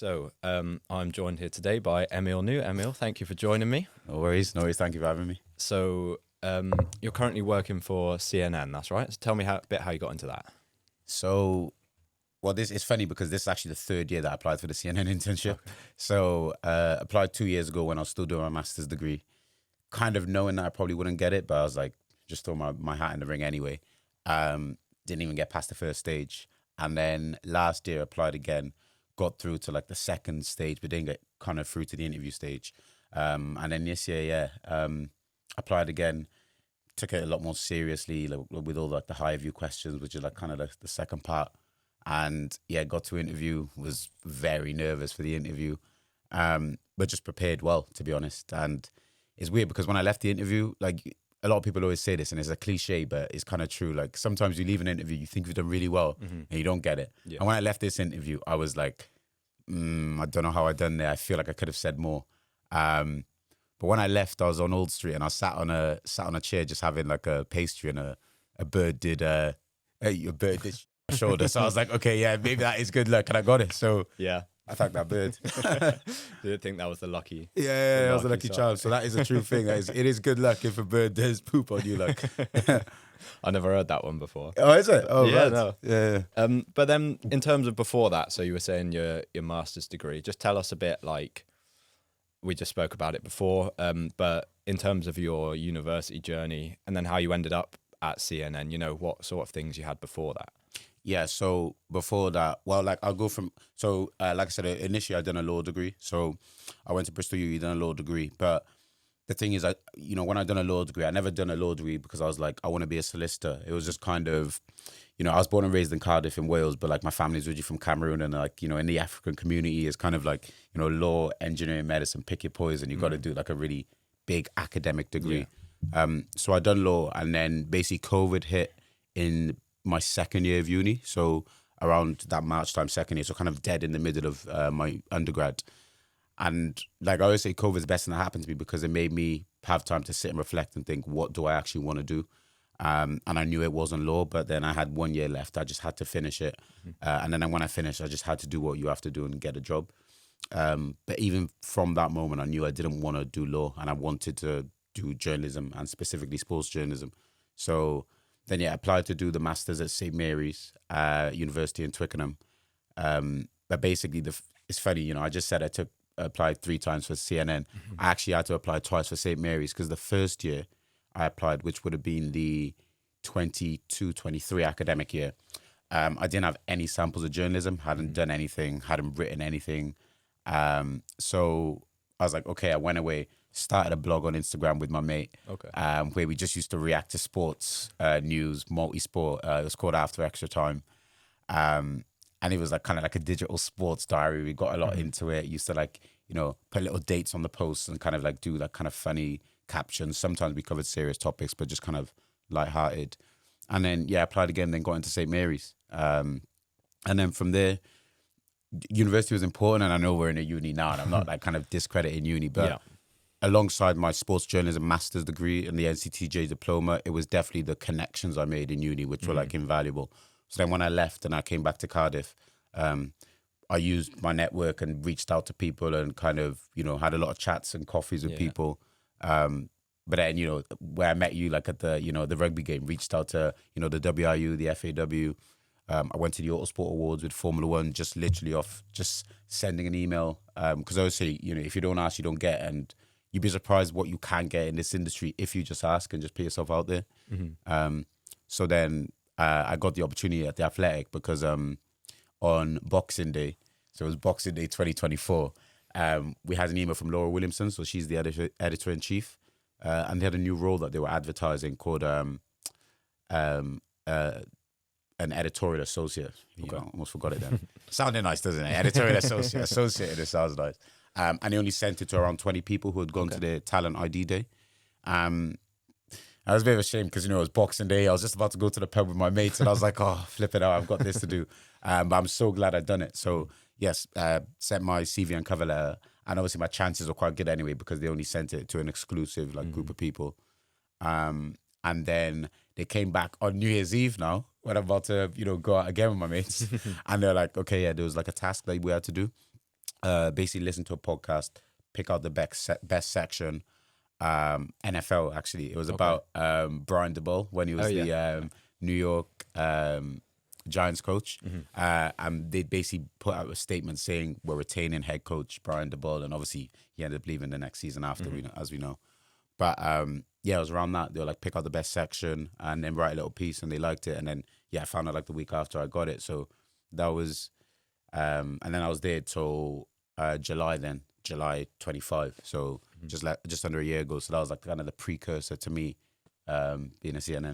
I'm joined here today by Emile Nuh. Emile, thank you for joining me. No worries. Thank you for having me. So, you're currently working for CNN, that's right? So tell me how you got into that. So, this is funny because this is actually the third year that I applied for the CNN internship. Okay. So, applied 2 years ago when I was still doing my master's degree, kind of knowing that I probably wouldn't get it, but I was like, just throw my hat in the ring anyway. Didn't even get past the first stage. And then last year applied again, got through to like the second stage, but didn't get kind of through to the interview stage. And then this year, applied again, took it a lot more seriously, like, with all like the higher view questions, which is like kind of the second part. And got to interview, was very nervous for the interview, but just prepared well, to be honest. And it's weird because when I left the interview, like a lot of people always say this, and it's a cliche, but it's kind of true. Like sometimes you leave an interview, you think you've done really well, and you don't get it. Yeah. And when I left this interview, I was like, I don't know how I done there. I feel like I could have said more. But when I left, I was on Old Street and I sat on a chair just having like a pastry, and a bird did a bird did my shoulder. So I was like, okay, yeah, maybe that is good luck, and I got it. So yeah, I thanked that bird. Did think that was the lucky? Yeah, that was a lucky child. So that is a true thing. It is good luck if a bird does poop on you. Like, I never heard that one before. Oh, is it? Oh, yeah, right. No. Yeah. But then in terms of before that, so you were saying your master's degree. Just tell us a bit. Like, we just spoke about it before. But in terms of your university journey, and then how you ended up at CNN, you know, what sort of things you had before that. Yeah, so before that, well, like I'll go from, so like I said, initially I done a law degree. So I went to Bristol U, done a law degree. But the thing is, when I done a law degree, I never done a law degree because I was like, I want to be a solicitor. It was just kind of, I was born and raised in Cardiff in Wales, but like my family's originally from Cameroon, and like, in the African community, it's kind of like, law, engineering, medicine, pick your poison. You got to do like a really big academic degree. Yeah. So I done law, and then basically COVID hit in my second year of uni, so around that March time, second year, so kind of dead in the middle of my undergrad. And like I always say, COVID's the best thing that happened to me because it made me have time to sit and reflect and think, what do I actually want to do? And I knew it wasn't law, but then I had 1 year left. I just had to finish it. And then when I finished, I just had to do what you have to do and get a job. But even from that moment, I knew I didn't want to do law, and I wanted to do journalism, and specifically sports journalism. So then, applied to do the Masters at St. Mary's University in Twickenham. But basically, it's funny, I just said I applied 3 times for CNN. I actually had to apply twice for St. Mary's because the first year I applied, which would have been the 22-23 academic year, I didn't have any samples of journalism, hadn't done anything, hadn't written anything. So I was like, okay, I went away, started a blog on Instagram with my mate, where we just used to react to sports news, multi-sport. It was called After Extra Time. And it was like kind of like a digital sports diary. We got a lot into it. Used to like, put little dates on the posts and kind of like do like kind of funny captions. Sometimes we covered serious topics, but just kind of lighthearted. And then, applied again, then got into St. Mary's. And then from there, university was important. And I know we're in a uni now, and I'm not like kind of discrediting uni, but alongside my sports journalism master's degree and the NCTJ diploma, it was definitely the connections I made in uni, which were like invaluable. So then when I left and I came back to Cardiff, I used my network and reached out to people and kind of, had a lot of chats and coffees with people. But then, where I met you, like at the, the rugby game, reached out to, the WRU, the FAW. I went to the Autosport Awards with Formula One, just literally off just sending an email. Because I always say, if you don't ask, you don't get. And you'd be surprised what you can get in this industry if you just ask and just put yourself out there. So then I got the opportunity at The Athletic because on Boxing Day, so it was Boxing Day 2024, we had an email from Laura Williamson, so she's the editor-in-chief, and they had a new role that they were advertising called an editorial associate. Almost forgot it then. Sounded nice, doesn't it? Editorial associate, it sounds nice. And they only sent it to around 20 people who had gone to the Talent ID Day. I was a bit of a shame because, it was Boxing Day. I was just about to go to the pub with my mates and I was like, oh, flip it out. I've got this to do. But I'm so glad I'd done it. So, yes, sent my CV and cover letter. And obviously my chances were quite good anyway because they only sent it to an exclusive group of people. And then they came back on New Year's Eve now when I'm about to, go out again with my mates. And they're like, okay, there was like a task that we had to do. basically listen to a podcast, pick out the best section. NFL actually, it was about Brian DeBull when he was the New York Giants coach, and they basically put out a statement saying we're retaining head coach Brian DeBull, and obviously he ended up leaving the next season after, as we know. But yeah, it was around that. They were like, pick out the best section and then write a little piece, and they liked it. And then I found out like the week after I got it. So that was, and then I was there till July 25. So just under a year ago. So that was like kind of the precursor to me being a CNN.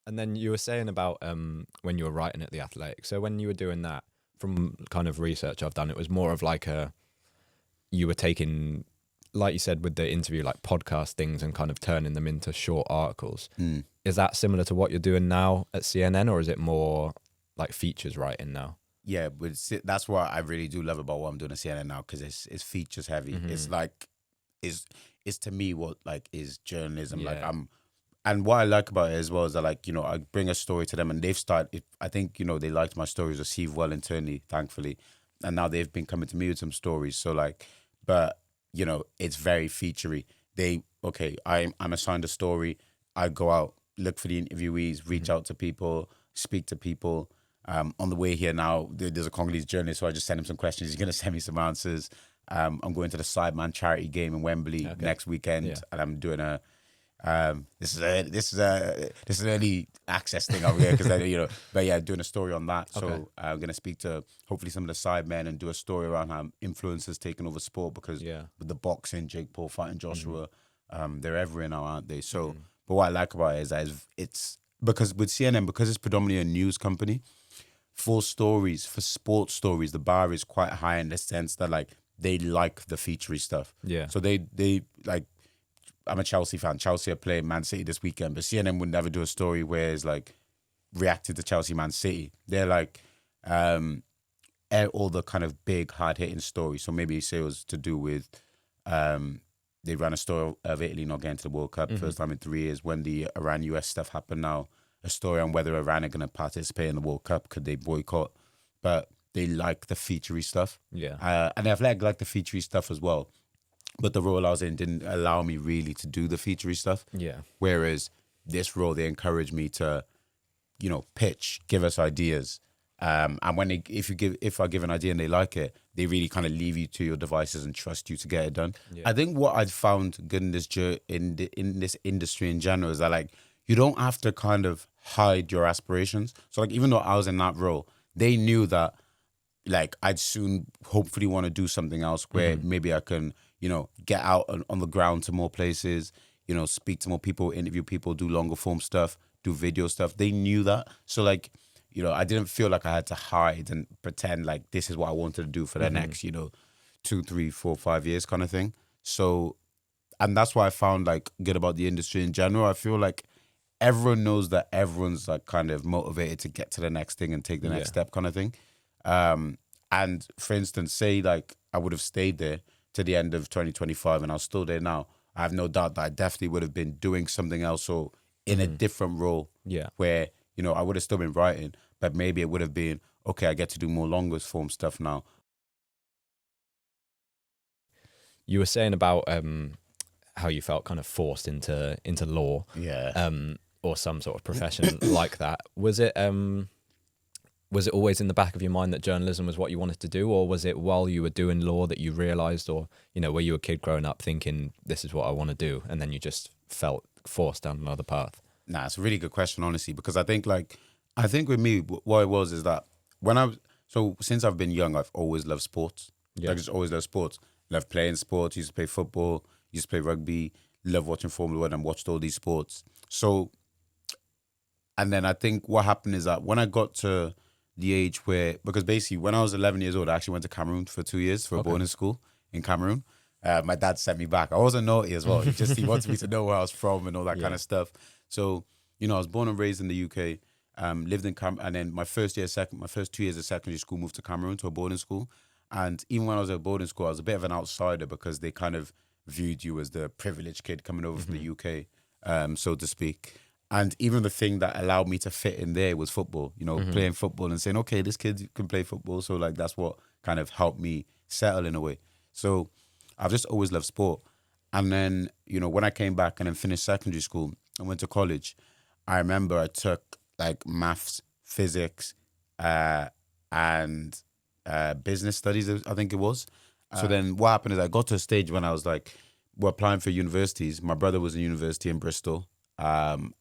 And then you were saying about when you were writing at The Athletic. So when you were doing that, from kind of research I've done, it was more of like you were taking, like you said with the interview, like podcast things and kind of turning them into short articles. Is that similar to what you're doing now at CNN, or is it more like features writing now? Yeah, but that's what I really do love about what I'm doing at CNN now, because it's features heavy. It's like it's to me what like is journalism. Yeah. Like and what I like about it as well is that, like, I bring a story to them, and they've started. I think they liked my stories, received well internally, thankfully, and now they've been coming to me with some stories. So like, but it's very featurey. I'm assigned a story. I go out, look for the interviewees, reach out to people, speak to people. On the way here now, there's a Congolese journalist, so I just sent him some questions. He's going to send me some answers. I'm going to the Sideman charity game in Wembley next weekend, and I'm doing a. This is an early access thing over here because but yeah, doing a story on that. So I'm going to speak to hopefully some of the Sidemen and do a story around how influencers taking over sport, because with the boxing, Jake Paul fighting Joshua, they're everywhere now, aren't they? So, but what I like about it is that it's because with CNN, because it's predominantly a news company. For sports stories, the bar is quite high in the sense that like they like the featurey stuff. Yeah. So they like, I'm a Chelsea fan. Chelsea are playing Man City this weekend, but CNN would never do a story where it's like reacted to Chelsea Man City. They're like all the kind of big hard hitting stories. So maybe say it was to do with they ran a story of Italy not getting to the World Cup first time in 3 years when the Iran US stuff happened now. A story on whether Iran are going to participate in the World Cup. Could they boycott? But they like the featurey stuff. Yeah. And I've like the featurey stuff as well. But the role I was in didn't allow me really to do the featurey stuff. Yeah. Whereas this role, they encouraged me to, pitch, give us ideas. And when if I give an idea and they like it, they really kind of leave you to your devices and trust you to get it done. Yeah. I think what I'd found good in this industry in general is that like, you don't have to kind of hide your aspirations. So like, even though I was in that role, they knew that like I'd soon hopefully want to do something else where maybe I can, get out on the ground to more places, speak to more people, interview people, do longer form stuff, do video stuff. They knew that. So like, I didn't feel like I had to hide and pretend like this is what I wanted to do for the next, 2, 3, 4, 5 years kind of thing. So, and that's what I found like good about the industry in general. I feel like everyone knows that everyone's like kind of motivated to get to the next thing and take the next step kind of thing. And for instance, say like I would have stayed there to the end of 2025 and I was still there now, I have no doubt that I definitely would have been doing something else or in a different role where, I would have still been writing, but maybe it would have been, okay, I get to do more longer form stuff now. You were saying about how you felt kind of forced into law. Yeah. Or some sort of profession like that. Was it always in the back of your mind that journalism was what you wanted to do, or was it while you were doing law that you realised, or were you a kid growing up thinking this is what I want to do, and then you just felt forced down another path? Nah, it's a really good question, honestly, because I think with me, what it was is that since I've been young, I've always loved sports. Yeah. I just always loved sports. Love playing sports. Used to play football. Used to play rugby. Love watching Formula 1 and watched all these sports. So, and then I think what happened is that when I got to the age where, because basically when I was 11 years old, I actually went to Cameroon for 2 years for a boarding school in Cameroon. My dad sent me back. I wasn't naughty as well. He wanted me to know where I was from and all that kind of stuff. So, I was born and raised in the UK, lived in Cameroon, and then my first 2 years of secondary school moved to Cameroon to a boarding school. And even when I was at boarding school, I was a bit of an outsider because they kind of viewed you as the privileged kid coming over from the UK, so to speak. And even the thing that allowed me to fit in there was football, Mm-hmm. playing football and saying, okay, this kid can play football. So like that's what kind of helped me settle in a way. So I've just always loved sport. And then, when I came back and then finished secondary school and went to college, I remember I took like maths, physics, uh, and business studies, I think it was. So then what happened is I got to a stage when I was like, we're applying for universities. My brother was in university in Bristol. And,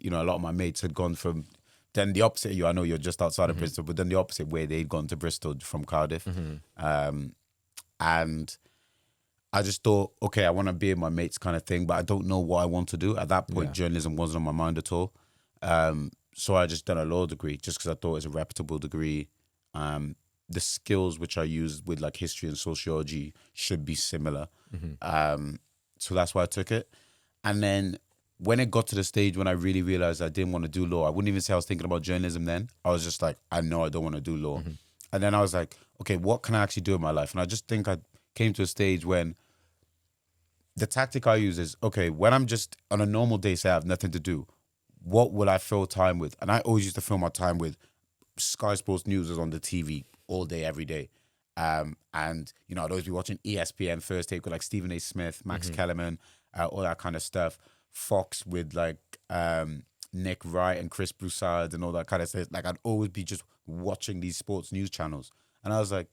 a lot of my mates had gone from then the opposite of you. I know you're just outside of Bristol, but then the opposite way they'd gone to Bristol from Cardiff. And I just thought, okay, I want to be in my mates kind of thing, but I don't know what I want to do. At that point, Yeah. journalism wasn't on my mind at all. So I just done a law degree just because I thought it was a reputable degree. The skills which I used with like history and sociology should be similar. So that's why I took it. And then when it got to the stage when I really realized I didn't want to do law, I wouldn't even say I was thinking about journalism then. I was just like, I know I don't want to do law. And then I was like, okay, what can I actually do in my life? And I just think I came to a stage when the tactic I use is, okay, when I'm just on a normal day, say I have nothing to do, what will I fill time with? And I always used to fill my time with Sky Sports News is on the TV all day, every day. And, I'd always be watching ESPN First Take with like Stephen A. Smith, Max Kellerman, all that kind of stuff. Fox with like Nick Wright and Chris Broussard and all that kind of stuff. Like I'd always be just watching these sports news channels. And I was like,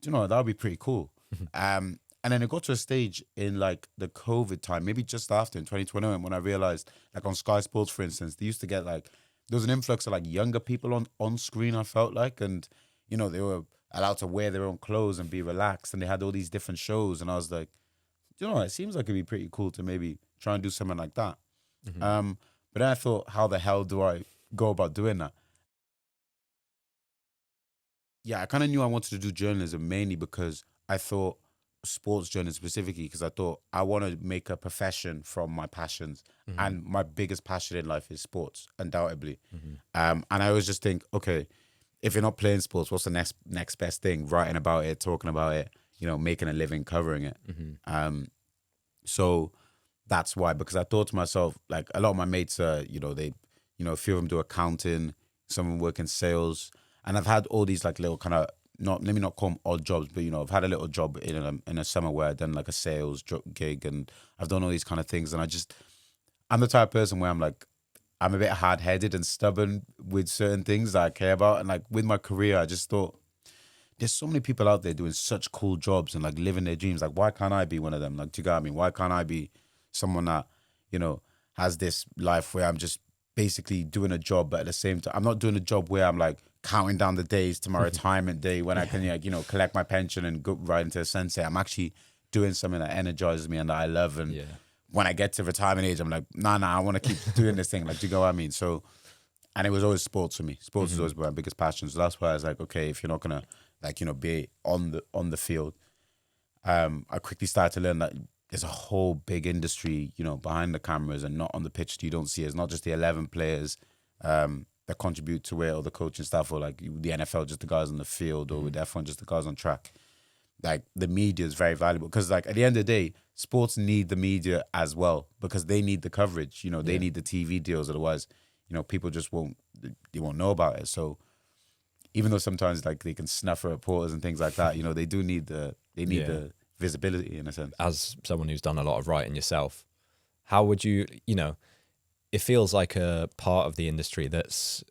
do you know, that would be pretty cool. And then it got to a stage in like the COVID time, maybe just after in 2021, when I realized, like on Sky Sports, for instance, they used to get like, there was an influx of like younger people on screen, I felt like. And, they were allowed to wear their own clothes and be relaxed. And they had all these different shows. And I was like, it seems like it'd be pretty cool to maybe try and do something like that. But then I thought, how the hell do I go about doing that? Yeah, I kind of knew I wanted to do journalism mainly because I thought sports journalism specifically because I thought I want to make a profession from my passions, and my biggest passion in life is sports, undoubtedly. And I always just think, okay, if you're not playing sports, what's the next best thing? Writing about it, talking about it, making a living covering it. So that's why, because I thought to myself, like a lot of my mates, a few of them do accounting, some of them work in sales, and I've had all these like little kind of let me not call them odd jobs, but I've had a little job in a summer where I've done like a sales gig, and I've done all these kind of things, and I'm the type of person where I'm a bit hard headed and stubborn with certain things that I care about, and like with my career, I just thought there's so many people out there doing such cool jobs and like living their dreams. Like, why can't I be one of them? Like, do you get what I mean? Why can't I be someone that, has this life where I'm just basically doing a job, but at the same time, I'm not doing a job where I'm like counting down the days to my retirement day when I can, like, collect my pension and go right into the sunset. I'm actually doing something that energizes me and that I love. And when I get to retirement age, I'm like, nah, I want to keep doing this thing. Like, do you get what I mean? So, and it was always sports for me. Sports was always my biggest passion. So that's why I was like, okay, if you're not gonna be on the field, I quickly started to learn that there's a whole big industry, behind the cameras and not on the pitch. You don't see it. It's not just the 11 players that contribute to it, or the coaching staff, or like the NFL, just the guys on the field, or with F1, just the guys on track. Like the media is very valuable because, like, at the end of the day, sports need the media as well because they need the coverage. They need the TV deals. Otherwise, people just won't know about it. So even though sometimes like they can snuff reporters and things like that, they do need the visibility in a sense. As someone who's done a lot of writing yourself, how would you, it feels like a part of the industry that's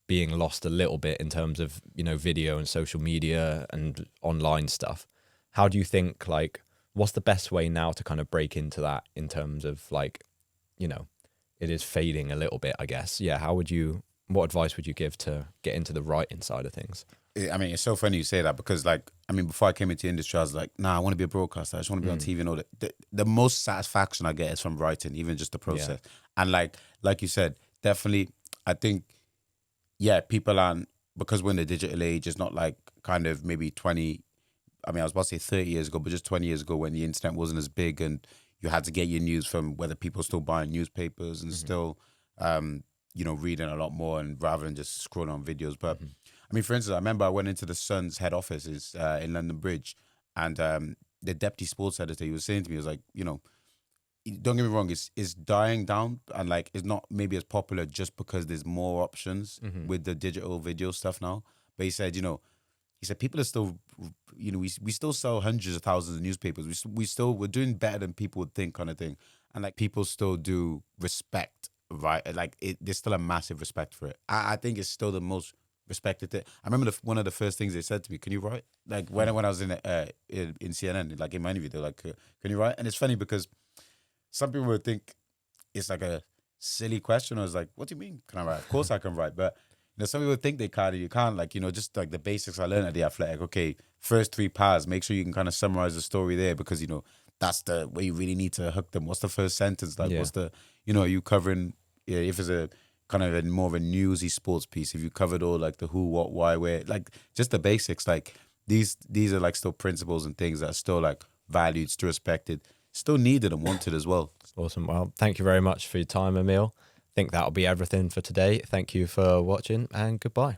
being lost a little bit in terms of, video and social media and online stuff. How do you think, like, what's the best way now to kind of break into that in terms of like, it is fading a little bit, I guess. Yeah. What advice would you give to get into the writing side of things? I mean, it's so funny you say that because, like, I mean, before I came into the industry, I was like, nah, I want to be a broadcaster. I just want to be on TV and all that. The most satisfaction I get is from writing, even just the process. And like you said, definitely, I think, people aren't, because we're in the digital age, it's not like kind of maybe 20, I mean, I was about to say 30 years ago, but just 20 years ago when the internet wasn't as big and you had to get your news from whether people still buying newspapers and still, reading a lot more and rather than just scrolling on videos. But I mean, for instance, I remember I went into the Sun's head offices in London Bridge, and the deputy sports editor, he was saying to me, he was like, don't get me wrong, it's dying down, and like it's not maybe as popular just because there's more options with the digital video stuff now. But he said, he said people are still, we still sell hundreds of thousands of newspapers. We're doing better than people would think, kind of thing. And like people still do respect, right? Like there's still a massive respect for it. I think it's still the most respected thing. I remember one of the first things they said to me, "Can you write?" Like when I was in CNN, like in my interview, they're like, "Can you write?" And it's funny because some people would think it's like a silly question. I was like, what do you mean? Can I write? Of course I can write. But some people think they can't. You can't. Like, just like the basics I learned at the Athletic. Okay, first 3 paths. Make sure you can kind of summarize the story there because that's the where you really need to hook them. What's the first sentence? Like, what's the are you covering? Yeah, if it's a kind of more of a newsy sports piece. If you covered all like the who, what, why, where, like just the basics. Like these are like still principles and things that are still like valued, still respected, still needed and wanted as well. Awesome. Well, thank you very much for your time, Emile. I think that'll be everything for today. Thank you for watching and goodbye.